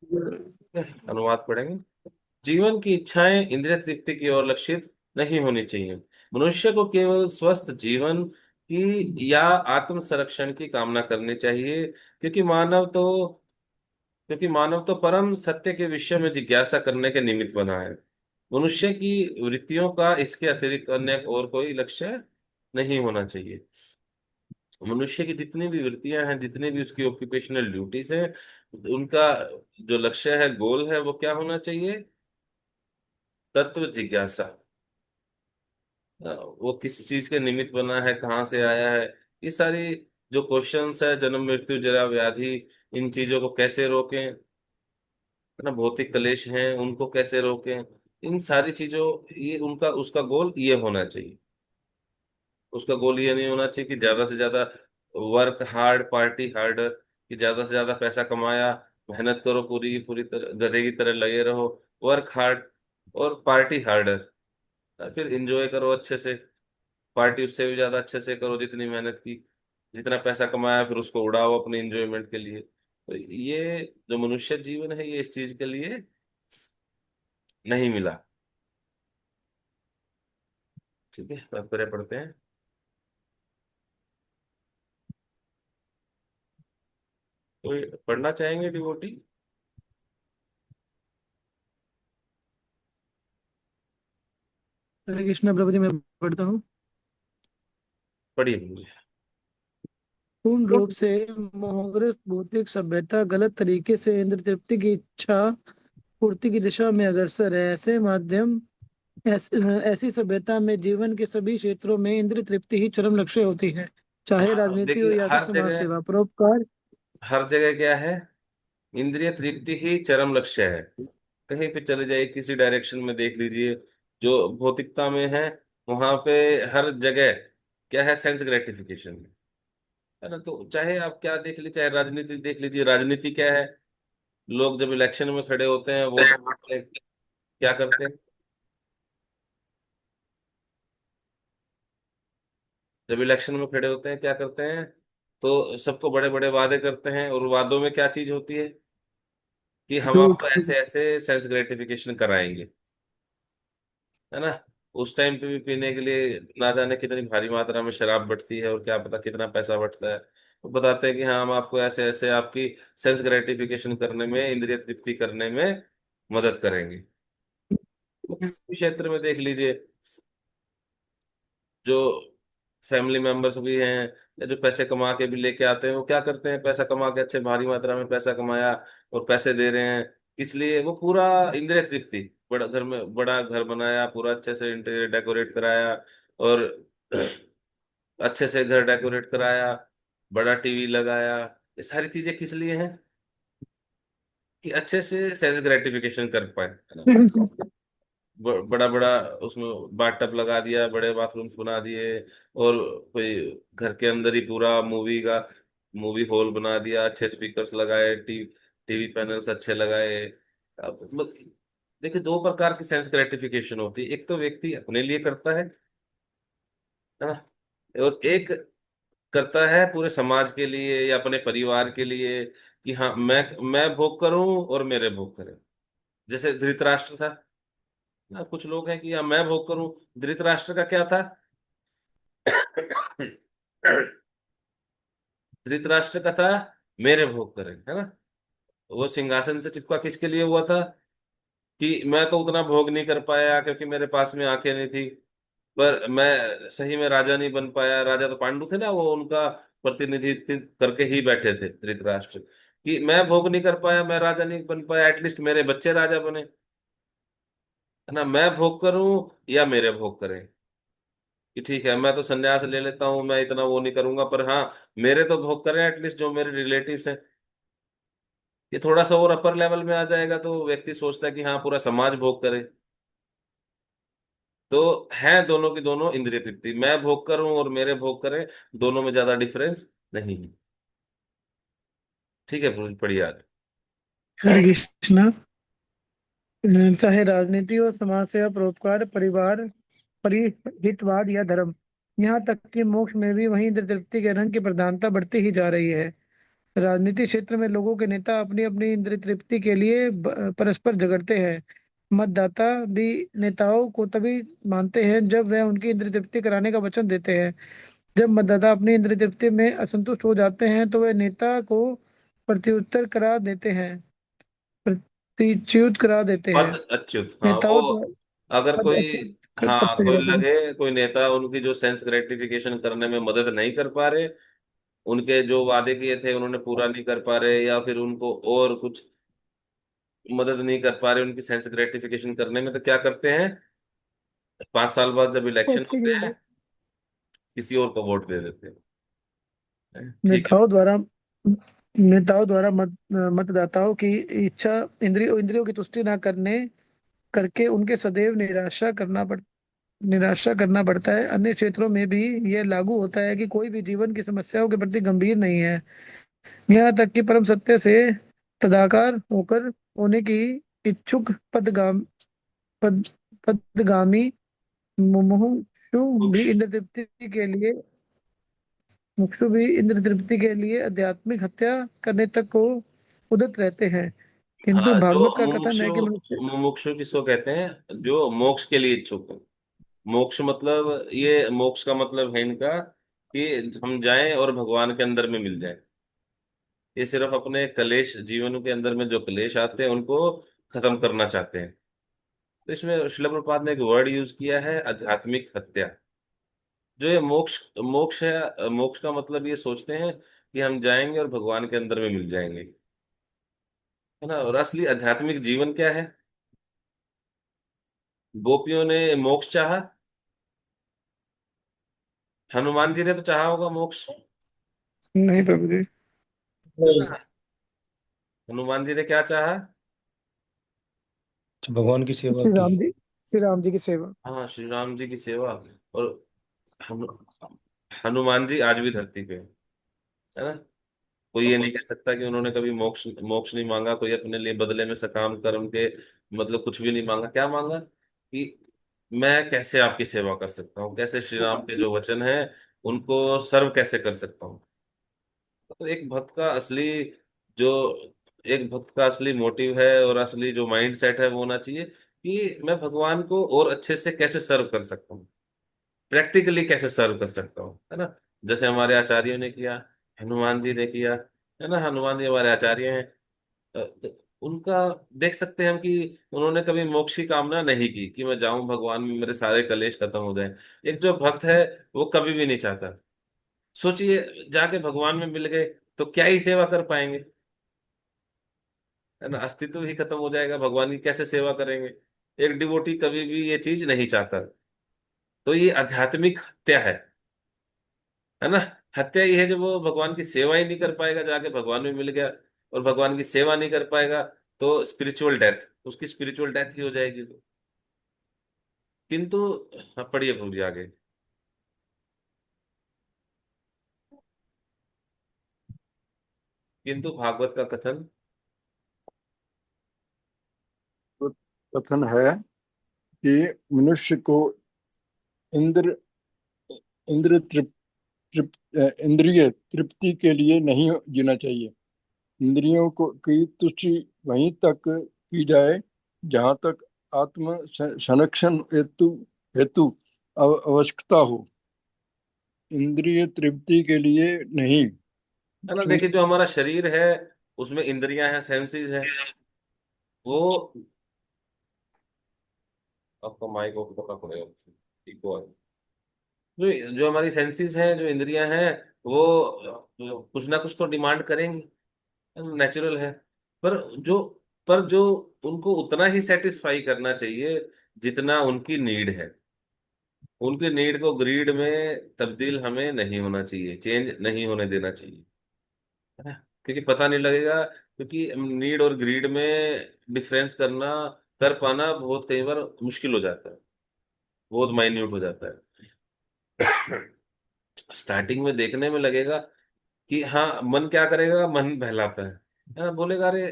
अनुवाद पढ़ेंगे। जीवन की इच्छाएं इंद्रिय तृप्ति की ओर लक्षित नहीं होनी चाहिए। मनुष्य को केवल स्वस्थ जीवन की या आत्म संरक्षण की कामना करनी चाहिए, क्योंकि मानव तो परम सत्य के विषय में जिज्ञासा करने के निमित्त बना है। मनुष्य की वृत्तियों का इसके अतिरिक्त अन्य और कोई लक्ष्य नहीं होना चाहिए। मनुष्य की जितनी भी वृत्तियां हैं, जितनी भी उसकी ऑक्यूपेशनल ड्यूटीज हैं, उनका जो लक्ष्य है, गोल है, वो क्या होना चाहिए? तत्व जिज्ञासा। वो किस चीज के निमित्त बना है, कहाँ से आया है, ये सारी जो क्वेश्चंस है, जन्म मृत्यु जरा व्याधि, इन चीजों को कैसे रोकें, है ना, भौतिक क्लेश हैं उनको कैसे रोकें, इन सारी चीजों, ये उनका उसका गोल ये होना चाहिए। उसका गोल ये नहीं होना चाहिए कि ज्यादा से ज्यादा वर्क हार्ड पार्टी हार्डर, कि ज्यादा से ज्यादा पैसा कमाया, मेहनत करो, पूरी की पूरी तरह गधे की तरह लगे रहो, वर्क हार्ड और पार्टी हार्डर, फिर एंजॉय करो अच्छे से, पार्टी उससे भी ज्यादा अच्छे से करो जितनी मेहनत की, जितना पैसा कमाया फिर उसको उड़ाओ अपने एंजॉयमेंट के लिए। तो ये जो मनुष्य जीवन है, ये इस चीज के लिए नहीं मिला। ठीक है, तात्पर्य पढ़ते हैं। कोई पढ़ना चाहेंगे डिवोटी? हरे कृष्णा प्रभु जी, मैं पढ़ता हूँ। पढ़िए मुझे। पूर्ण रूप से मोहग्रस्त भौतिक सभ्यता गलत तरीके से इंद्र तृप्ति की इच्छा पूर्ति की दिशा में अग्रसर है। ऐसी सभ्यता में जीवन के सभी क्षेत्रों में इंद्र तृप्ति ही चरम लक्ष्य होती है, चाहे हाँ, राजनीति हो देखिए या फिर हर समाज जगह, सेवा परोपकार। हर जगह क्या है? इंद्रिय तृप्ति ही चरम लक्ष्य है। कहीं पे चले जाइए, किसी डायरेक्शन में देख लीजिए, जो भौतिकता में है, वहां पे हर जगह क्या है? सेंस ग्रेटिफिकेशन है ना। तो चाहे आप क्या देख लीजिए, चाहे राजनीति देख लीजिए, राजनीति क्या है? लोग जब इलेक्शन में खड़े होते हैं, वोट मांगते हैं, क्या करते हैं? जब इलेक्शन में खड़े होते हैं क्या करते हैं? तो सबको बड़े बड़े वादे करते हैं, और वादों में क्या चीज होती है? कि हम झूठ। आपको ऐसे ऐसे सेंस ग्रेटिफिकेशन कराएंगे, है ना। उस टाइम पे भी पीने के लिए ना जाने कितनी भारी मात्रा में शराब बटती है, और क्या पता कितना पैसा बटता है। वो बताते हैं कि हाँ, हम आपको ऐसे ऐसे आपकी सेंस ग्रेटिफिकेशन करने में, इंद्रिय तृप्ति करने में मदद करेंगे। वो किसी भी क्षेत्र में देख लीजिए, जो फैमिली मेंबर्स भी हैं, या जो पैसे कमा के भी लेके आते हैं, वो क्या करते हैं? पैसा कमा के, अच्छे भारी मात्रा में पैसा कमाया और पैसे दे रहे हैं, इसलिए वो पूरा इंद्रिय तृप्ति, बड़ा घर बनाया, पूरा अच्छे से इंटीरियर डेकोरेट कराया, और अच्छे से घर डेकोरेट कराया, बड़ा टीवी लगाया, ये सारी चीजें किस लिए हैं? कि अच्छे से सेल्फ ग्रेटिफिकेशन कर पाए, है ना। बड़ा बड़ा उसमें बाथटब लगा दिया, बड़े बाथरूम्स बना दिए, और कोई घर के अंदर ही पूरा मूवी हॉल बना दिया, अच्छे स्पीकर्स लगाए, टीवी पैनल्स अच्छे लगाए। अब देखिए, दो प्रकार की सेंस ग्रेटिफिकेशन होती है। एक तो व्यक्ति अपने लिए करता है ना, और एक करता है पूरे समाज के लिए या अपने परिवार के लिए, कि हाँ, मैं भोग करूं और मेरे भोग करें। जैसे धृतराष्ट्र था ना, कुछ लोग हैं कि हाँ, मैं भोग करूं। धृतराष्ट्र का क्या था? धृतराष्ट्र का था मेरे भोग करें, है ना। वो सिंहासन से चिपका किसके लिए हुआ था? कि मैं तो उतना भोग नहीं कर पाया क्योंकि मेरे पास में आंखें नहीं थी, पर मैं सही में राजा नहीं बन पाया। राजा तो पांडु थे ना, वो उनका प्रतिनिधित्व करके ही बैठे थे धृतराष्ट्र, कि मैं भोग नहीं कर पाया, मैं राजा नहीं बन पाया, एटलीस्ट मेरे बच्चे राजा बने, है ना। मैं भोग करूं या मेरे भोग करें, कि ठीक है, मैं तो संन्यास ले लेता हूँ, मैं इतना वो नहीं करूंगा, पर हाँ, मेरे तो भोग करें एटलीस्ट, जो मेरे रिलेटिव्स हैं। ये थोड़ा सा और अपर लेवल में आ जाएगा तो व्यक्ति सोचता है कि हाँ, पूरा समाज भोग करे। तो है दोनों की दोनों इंद्रिय तृप्ति, मैं भोग करूं और मेरे भोग करें, दोनों में ज्यादा डिफरेंस नहीं है। ठीक है, पढ़िए आगे। हरे कृष्णा। चाहे राजनीति हो, समाज सेवा, परोपकार, परिवार, परिहितवाद या धर्म, यहाँ तक कि मोक्ष में भी वही इंद्र तृप्ति के रंग की प्रधानता बढ़ती ही जा रही है। राजनीति क्षेत्र में लोगों के नेता अपनी अपनी इंद्रिय तृप्ति के लिए परस्पर झगड़ते हैं। मतदाता भी नेताओं को तभी मानते हैं जब वह उनकी इंद्रिय तृप्ति कराने का वचन देते हैं। जब मतदाता अपनी इंद्रिय तृप्ति में असंतुष्ट हो जाते हैं तो वे नेता को प्रत्युत्तर करा देते हैं प्रतिच्युत करा देते हैं। पद अच्युत, हाँ वो, नेताओं द्वारा अगर पद कोई, अच्युत पद हाँ से कोई गिरा। लगे, कोई नेता उनकी जो सेंस ग्रेटिफिकेशन करने में मदद नहीं कर पा रहे, उनके जो वादे किए थे उन्होंने पूरा नहीं कर पा रहे, या फिर उनको और कुछ मदद नहीं कर पा रहे उनकी सेंस ग्रेटिफिकेशन करने में, तो क्या करते हैं, 5 साल बाद जब पद इलेक्शन से होते गिरा। हैं किसी और को वोट दे देते हैं। ठीक है। नेताओं द्वारा मतदाताओं की इच्छा इंद्रियों की तुष्टि न करने करके उनके सदैव निराशा करना पड़ता है। अन्य क्षेत्रों में भी यह लागू होता है कि कोई भी जीवन की समस्याओं के प्रति गंभीर नहीं है, यहाँ तक कि परम सत्य से तदाकार होकर होने की इच्छुक पद, पदगामी मुमुक्षु भी मोक्ष, इंद्र तृप्ति के लिए मुक्षु भी इंद्र तृप्ति के लिए आध्यात्मिक हत्या करने तक को उद्यत रहते हैं। किंतु हाँ जो भागवत का कथन मुमुक्षु, है कि मनुष्य। मुमुक्षु किसको कहते हैं, जो मोक्ष के लिए इच्छुक है। मोक्ष मतलब, ये मोक्ष का मतलब है इनका कि हम जाएं और भगवान के अंदर में मिल जाएं। ये सिर्फ अपने कलेश, जीवन के अंदर में जो कलेश आते हैं उनको खत्म करना चाहते हैं। तो इसमें श्रील प्रभुपाद ने एक वर्ड यूज किया है, आध्यात्मिक हत्या। जो ये मोक्ष, मोक्ष है, मोक्ष का मतलब ये सोचते हैं कि हम जाएंगे और भगवान के अंदर में मिल जाएंगे, है ना। और असली आध्यात्मिक जीवन क्या है? गोपियों ने मोक्ष चाहा, हनुमान जी ने तो चाहा होगा मोक्ष, नहीं प्रभु जी। है नहीं। ना। हनुमान जी ने क्या चाहा? तो भगवान की सेवा श्री की। राम जी श्री राम जी की सेवा। हाँ, श्री राम जी की सेवा। और हनु, हनुमान जी आज भी धरती पे है ना। कोई ये नहीं कह सकता कि उन्होंने कभी मोक्ष मोक्ष नहीं मांगा, कोई अपने लिए बदले में सकाम कर्म के मतलब कुछ भी नहीं मांगा। क्या मांगा कि मैं कैसे आपकी सेवा कर सकता हूँ, कैसे श्री राम के जो वचन है उनको सर्व कैसे कर सकता हूँ। तो जो एक भक्त का असली मोटिव है और असली जो माइंड सेट है वो होना चाहिए कि मैं भगवान को और अच्छे से कैसे सर्व कर सकता हूँ, प्रैक्टिकली कैसे सर्व कर सकता हूँ, है ना। जैसे हमारे आचार्यों ने किया, हनुमान जी ने किया, है ना। हनुमान जी हमारे आचार्य हैं। तो उनका देख सकते हैं हम कि उन्होंने कभी मोक्ष की कामना नहीं की कि मैं जाऊं भगवान में मेरे सारे कलेश खत्म हो जाएं। एक जो भक्त है वो कभी भी नहीं चाहता। सोचिए, जाके भगवान में मिल गए तो क्या ही सेवा कर पाएंगे, है ना। अस्तित्व ही खत्म हो जाएगा, भगवान की कैसे सेवा करेंगे। एक डिवोटी कभी भी ये चीज नहीं चाहता। तो ये आध्यात्मिक हत्या है ना। हत्या ये है जब वो भगवान की सेवा ही नहीं कर पाएगा, जाके भगवान में मिल गया और भगवान की सेवा नहीं कर पाएगा, तो स्पिरिचुअल डेथ, उसकी स्पिरिचुअल डेथ ही हो जाएगी। किंतु, हाँ, पढ़िए प्रभु जी आगे। किंतु भागवत का कथन, तो कथन है कि मनुष्य को इंद्र इंद्र इंद्रिय तृप्ति के लिए नहीं जीना चाहिए। इंद्रियों को की तुष्टि वहीं तक की जाए जहाँ तक आत्म संरक्षण हेतु हेतु आवश्यकता हो, इंद्रिय तृप्ति के लिए नहीं। है ना। क्यों? देखिए, जो हमारा शरीर है उसमें इंद्रियां हैं, सेंसेस है। वो, आपका माइक ऑफ करना पड़ेगा, ठीक है। जो जो हमारी सेंसेस हैं, जो इंद्रियां हैं, वो कुछ ना कुछ तो डिमांड करेंगी, नेचुरल है। पर जो पर जो उनको उतना ही सेटिस्फाई करना चाहिए जितना उनकी नीड है। उनकी नीड को ग्रीड में तब्दील हमें नहीं होना चाहिए, चेंज नहीं होने देना चाहिए, है ना। क्योंकि पता नहीं लगेगा, क्योंकि नीड और ग्रीड में डिफरेंस कर पाना बहुत कई बार मुश्किल हो जाता है, बहुत माइन्यूट हो जाता है। स्टार्टिंग में देखने में लगेगा कि हाँ, मन क्या करेगा, मन बहलाता है। हाँ, बोलेगा अरे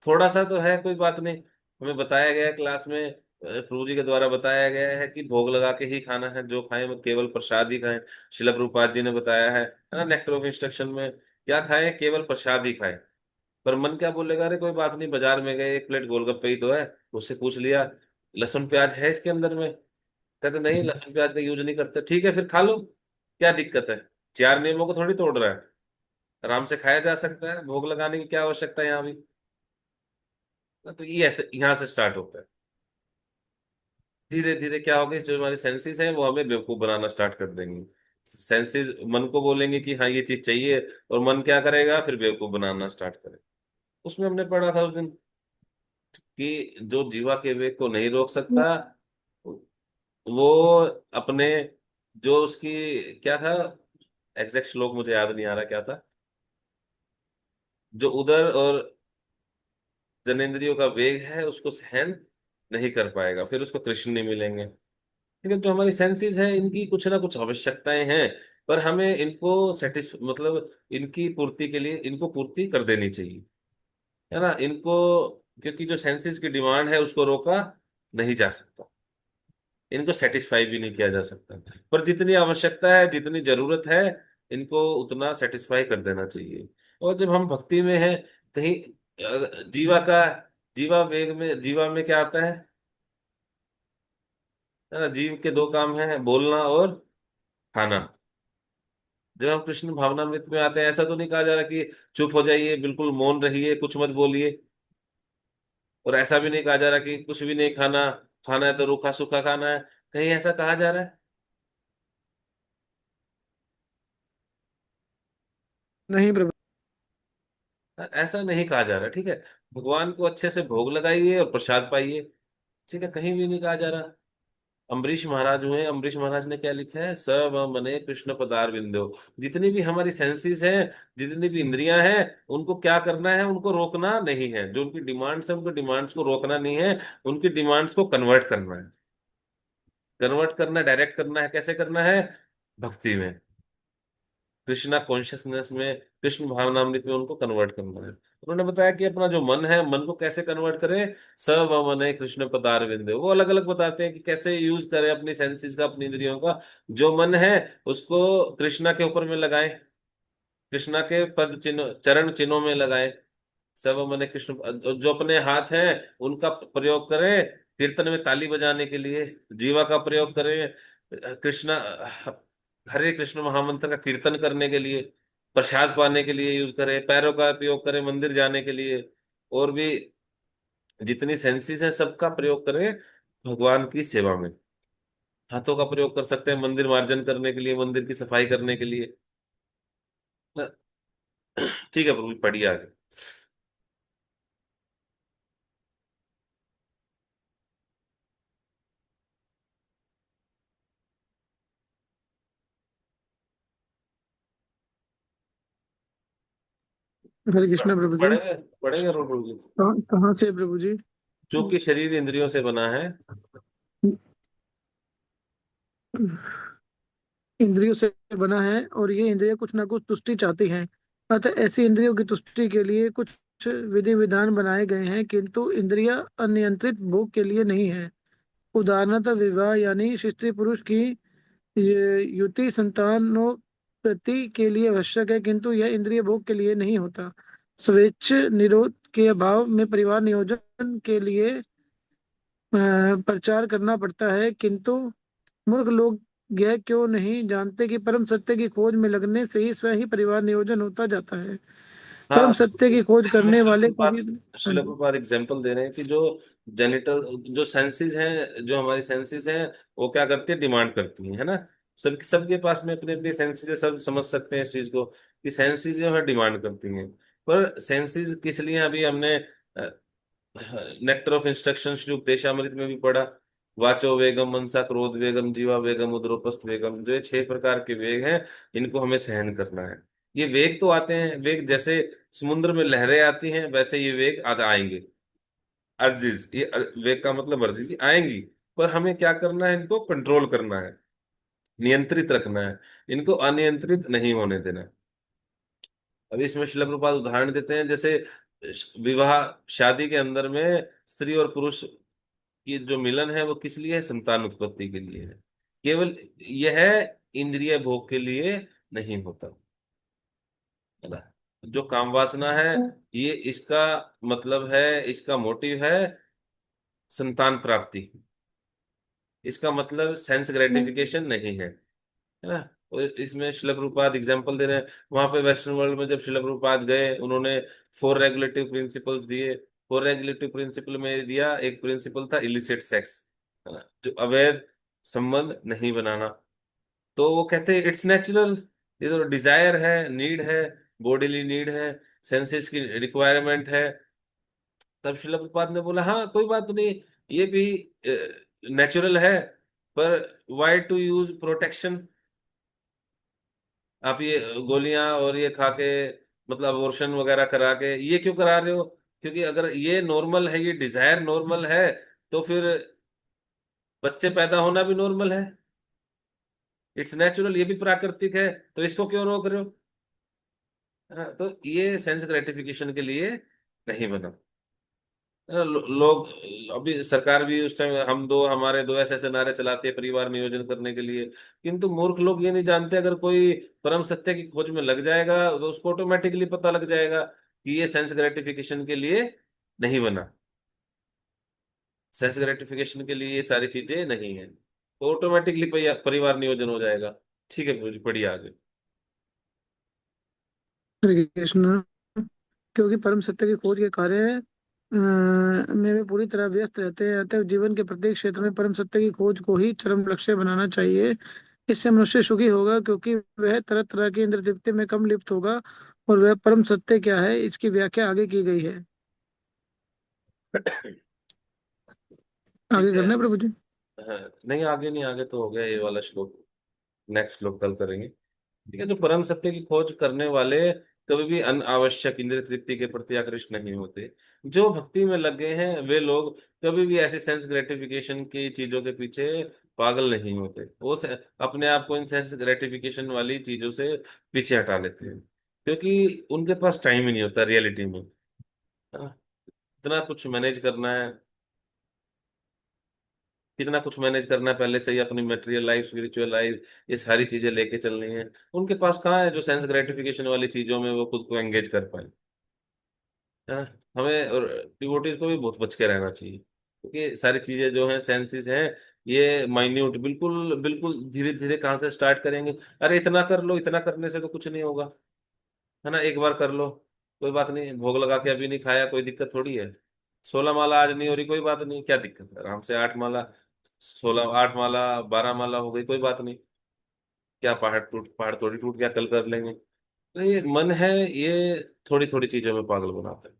थोड़ा सा तो है, कोई बात नहीं। हमें बताया गया है क्लास में, प्रभु जी के द्वारा बताया गया है कि भोग लगा के ही खाना है, जो खाएं वो केवल प्रसाद ही खाएं। शिला प्रभुपाद जी ने बताया है ना, नेक्टर ऑफ इंस्ट्रक्शन में। क्या खाएं, केवल प्रसाद ही खाएं। पर मन क्या बोलेगा, अरे कोई बात नहीं, बाजार में गए, एक प्लेट गोलगप्पे ही तो है, उससे पूछ लिया लहसुन प्याज है इसके अंदर में, कहते नहीं लहसुन प्याज का यूज नहीं करते, ठीक है फिर खा लो, क्या दिक्कत है, चार नियमों को थोड़ी तोड़ रहा है, आराम से खाया जा सकता है, भोग लगाने की क्या आवश्यकता है यहाँ भी। तो ये ऐसे यहाँ से स्टार्ट होता है। धीरे धीरे क्या होगा, जो हमारी सेंसेस हैं वो हमें बेवकूफ बनाना स्टार्ट कर देंगी। सेंसेस मन को बोलेंगे कि हाँ ये चीज चाहिए, और मन क्या करेगा, फिर बेवकूफ बनाना स्टार्ट करेगा। उसमें हमने पढ़ा था उस दिन कि जो जीवा के वेग को नहीं रोक सकता, वो अपने, जो उसकी, क्या था, एग्जैक्ट श्लोक मुझे याद नहीं आ रहा क्या था, जो उदर और जनेंद्रियों का वेग है उसको सहन नहीं कर पाएगा, फिर उसको कृष्ण नहीं मिलेंगे। ठीक है, जो हमारी सेंसेस हैं इनकी कुछ ना कुछ आवश्यकताएं हैं, पर हमें इनको मतलब इनकी पूर्ति के लिए इनको पूर्ति कर देनी चाहिए, है ना इनको, क्योंकि जो सेंसेस की डिमांड है उसको रोका नहीं जा सकता, इनको सेटिस्फाई भी नहीं किया जा सकता, पर जितनी आवश्यकता है, जितनी जरूरत है, इनको उतना सेटिस्फाई कर देना चाहिए। और जब हम भक्ति में हैं, कहीं जीवा का, जीवा वेग में, जीवा में क्या आता है ना, जीव के दो काम हैं, बोलना और खाना। जब हम कृष्ण भावनामृत में आते हैं, ऐसा तो नहीं कहा जा रहा कि चुप हो जाइए, बिल्कुल मौन रहिए, कुछ मत बोलिए, और ऐसा भी नहीं कहा जा रहा कि कुछ भी नहीं खाना, खाना है तो रूखा सूखा खाना है, कहीं ऐसा कहा जा रहा है? नहीं प्रभु। ऐसा नहीं कहा जा रहा, ठीक है। भगवान को अच्छे से भोग लगाइए और प्रसाद पाइए, ठीक है, कहीं भी नहीं कहा जा रहा। अम्बरीश महाराज हुए, अम्बरीश महाराज ने क्या लिखा है, सब मने कृष्ण पदार विंदो। जितनी भी हमारी सेंसेस हैं, जितनी भी इंद्रियां हैं, उनको क्या करना है, उनको रोकना नहीं है, जो उनकी डिमांड्स है उनकी डिमांड्स को रोकना नहीं है, उनकी डिमांड्स को कन्वर्ट करना है। कन्वर्ट करना, डायरेक्ट करना है, कैसे करना है, भक्ति में, कृष्णा कॉन्शियसनेस में, कृष्ण भावनामृत में उनको कन्वर्ट करना है। उन्होंने बताया कि अपना जो मन है, मन को कैसे कन्वर्ट करें, सब मन है कृष्ण पदार विंदे, वो अलग अलग बताते हैं कि कैसे यूज करें अपनी सेंसेस का, अपनी इंद्रियों का। जो मन है उसको कृष्णा के ऊपर में लगाएं, कृष्णा के पद चिन्ह, चरण चिन्हों में लगाएं, सब मन है कृष्ण। जो अपने हाथ हैं उनका प्रयोग करें कीर्तन में ताली बजाने के लिए, जीवा का प्रयोग करें कृष्णा, हरे कृष्ण महामंत्र का कीर्तन करने के लिए, प्रसाद पाने के लिए यूज करें, पैरों का उपयोग करें मंदिर जाने के लिए, और भी जितनी सेंसेस है सबका प्रयोग करें भगवान की सेवा में। हाथों का प्रयोग कर सकते हैं मंदिर मार्जन करने के लिए, मंदिर की सफाई करने के लिए। ठीक है प्रभु, पढ़िए आगे। हरे कृष्णा प्रभु जी। पढ़ेंगे, पढ़ेंगे प्रभु जी। कहाँ कहाँ से प्रभु जी? जो कि शरीर इंद्रियों से बना है। इंद्रियों से बना है और ये इंद्रियां कुछ ना कुछ तुष्टि चाहती हैं। अतः ऐसी इंद्रियों की तुष्टि के लिए कुछ विधि विधान बनाए गए हैं, किंतु इंद्रियां अनियंत्रित भोग के लिए नहीं है। उदाहरणतः विवाह यानी स्त्री पुरुष की ये युति संतानोत्पत्ति के लिए आवश्यक है, किंतु यह इंद्रिय भोग के लिए नहीं होता। स्वेच्छ निरोध के अभाव में परिवार नियोजन के लिए प्रचार करना पड़ता है, किंतु मूर्ख लोग यह क्यों नहीं जानते कि परम सत्य की खोज में लगने से ही स्वयं ही परिवार नियोजन होता जाता है। परम हाँ, सत्य की खोज इसमें करने वाले कभी। हाँ शिल जी। प्रभुपाद एग्जाम्पल दे रहे हैं कि जो जेनिटल, जो सेंसेस हैं, जो हमारी सेंसेस हैं, वो क्या करती है, डिमांड करती हैं, है ना। सबके पास में अपनी अपनी सेंसेस है, सब समझ सकते हैं इस चीज को कि सेंसेस जो है डिमांड करती हैं। पर सेंसेस किस लिए, अभी हमने nectar of instruction Shri Upadeshamrita में भी पढ़ा, वाचो वेगम, मनसा क्रोध वेगम, जीवा वेगम, उदरोपस्थ वेगम, जो ये छह प्रकार के वेग हैं, इनको हमें सहन करना है। ये वेग तो आते हैं, वेग जैसे समुद्र में लहरें आती हैं, वैसे ये वेग आधा आएंगे, अर्जिस, ये वेग का मतलब अर्जिस आएंगी। पर हमें क्या करना है, इनको कंट्रोल करना है, नियंत्रित रखना है, इनको अनियंत्रित नहीं होने देना। अभी इसमें श्रील प्रभुपाद उदाहरण देते हैं, जैसे विवाह, शादी के अंदर में स्त्री और पुरुष की जो मिलन है वो किस लिए है, संतान उत्पत्ति के लिए है, केवल यह इंद्रिय भोग के लिए नहीं होता, है ना। जो काम वासना है, ये इसका मतलब है, इसका मोटिव है संतान प्राप्ति। इसका मतलब सेंस ग्रेटिफिकेशन नहीं है, है ना। और इसमें शिला प्रभुपाद एग्जाम्पल दे रहे हैं। वहां पे वेस्टर्न वर्ल्ड में जब शिला प्रभुपाद गए, उन्होंने 4 रेगुलेटिव प्रिंसिपल्स दिए। 4 रेगुलेटिव प्रिंसिपल में दिया, एक प्रिंसिपल था इलिसिट सेक्स, है ना, जो अवैध संबंध नहीं बनाना। तो वो कहते हैं इट्स नेचुरल, ये तो डिजायर है, नीड है, बॉडीली नीड है, सेंसेस की रिक्वायरमेंट है। तब शिला प्रभुपाद ने बोला हाँ कोई बात नहीं, ये भी नेचुरल है, पर वाई टू यूज प्रोटेक्शन। आप ये गोलियां और ये खा के, मतलब अबॉर्शन वगैरह करा के ये क्यों करा रहे हो? क्योंकि अगर ये नॉर्मल है, ये डिजायर नॉर्मल है, तो फिर बच्चे पैदा होना भी नॉर्मल है, इट्स नेचुरल, ये भी प्राकृतिक है, तो इसको क्यों रोक रहे हो? हाँ, तो ये सेंस ग्रेटिफिकेशन के लिए नहीं बना। लोग, अभी सरकार भी उस टाइम हम दो हमारे दो ऐसे ऐसे नारे चलाती है परिवार नियोजन करने के लिए। किंतु मूर्ख लोग ये नहीं जानते, अगर कोई परम सत्य की खोज में लग जाएगा तो उसको ऑटोमेटिकली पता लग जाएगा कि ये सेंस ग्रेटिफिकेशन के लिए नहीं बना। सेंस ग्रेटिफिकेशन के लिए ये सारी चीजें नहीं है, तो ऑटोमेटिकली परिवार नियोजन हो जाएगा। ठीक है, मुझे बढ़िया आगे। हरे कृष्ण। क्योंकि परम सत्य की खोज के कार्य में वे पूरी तरह व्यस्त रहते हैं, अतः जीवन के प्रत्येक क्षेत्र में परम सत्य की खोज को ही चरम लक्ष्य बनाना चाहिए। इससे मनुष्य सुखी होगा, क्योंकि वह तरह तरह की इंद्र तृप्ति में कम लिप्त होगा। और वह परम सत्य क्या है, इसकी व्याख्या आगे की गई है। आगे ठीक है। करना है प्रभु जी। हाँ, नहीं आगे नहीं, आगे तो हो गया ये वाला श्लोक, नेक्स्ट श्लोक कल करेंगे। ठीक है, जो परम सत्य की खोज करने वाले कभी भी अनावश्यक इंद्रिय तृप्ति के प्रति आकृष्ट नहीं होते। जो भक्ति में लगे हैं वे लोग कभी भी ऐसे सेंस ग्रेटिफिकेशन की चीजों के पीछे पागल नहीं होते। अपने आप को इन सेंस ग्रेटिफिकेशन वाली चीजों से पीछे हटा लेते हैं, क्योंकि उनके पास टाइम ही नहीं होता रियलिटी में, है ना। इतना कुछ मैनेज करना है, कितना कुछ मैनेज करना है पहले से ही, अपनी मेटेरियल लाइफ, स्पिरिचुअल लाइफ, ये सारी चीजें लेके चलनी है। उनके पास कहाँ है जो सेंस ग्रेटिफिकेशन वाली चीजों में वो खुद को एंगेज कर पाए, है ना। हमें और डिवोटीज को भी बहुत बच के रहना चाहिए, क्योंकि सारी चीजें जो हैं सेंसेस हैं, ये माइन्यूट, बिल्कुल बिल्कुल धीरे धीरे कहाँ से स्टार्ट करेंगे। अरे इतना कर लो, इतना करने से तो कुछ नहीं होगा, है ना। एक बार कर लो, कोई बात नहीं, भोग लगा के अभी नहीं खाया, कोई दिक्कत थोड़ी है। 16 माला आज नहीं हो रही, कोई बात नहीं, क्या दिक्कत है, आराम से 8 माला, 8 माला, 12 माला हो गई, कोई बात नहीं। क्या पहाड़ थोड़ी टूट गया, कल कर लेंगे। तो ये मन है, ये थोड़ी थोड़ी चीजों में पागल बनाता है,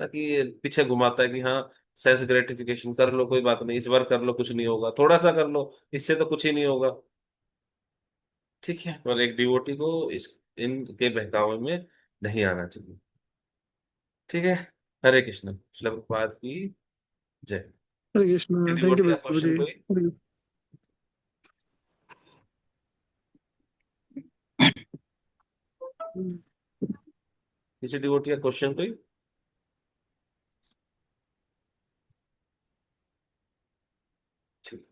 ताकि ये पीछे घुमाता है कि हाँ सेल्फ ग्रेटिफिकेशन कर लो, कोई बात नहीं, इस बार कर लो, कुछ नहीं होगा, थोड़ा सा कर लो, इससे तो कुछ ही नहीं होगा। ठीक है, और एक डिवोटी को इस इनके बहकावे में नहीं आना चाहिए। ठीक है। हरे कृष्ण, श्रील प्रभुपाद की जय। हरे ये कृष्ण। थैंक यू डिवोटी का प्रभु क्वेश्चन जी। कोई, किसी डिवोटी का क्वेश्चन कोई? ठीक।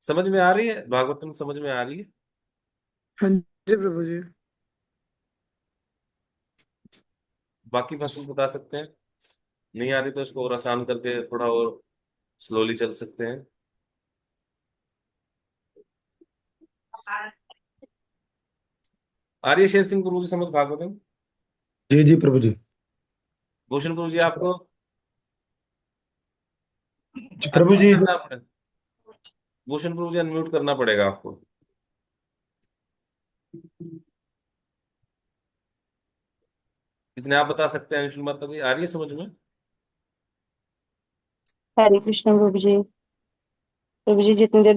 समझ में आ रही है भागवतम, समझ में आ रही है? हाँ जी प्रभु जी। बाकी बाकी बता सकते हैं, नहीं आ रही तो इसको और आसान करके थोड़ा और स्लोली चल सकते हैं। आ रही है शेर सिंह गुरु जी समझ भागवतम? जी जी प्रभु जी। भूषण गुरु जी आपको जी, प्रभु अनम्यूट जी। करना पड़ेगा, भूषण गुरु जी अनम्यूट करना पड़ेगा आपको। इतने आप बता सकते हैं, अंशुल माता जी आ रही है समझ में? हरे कृष्ण प्रभु जी। प्रभु जी जितनी देर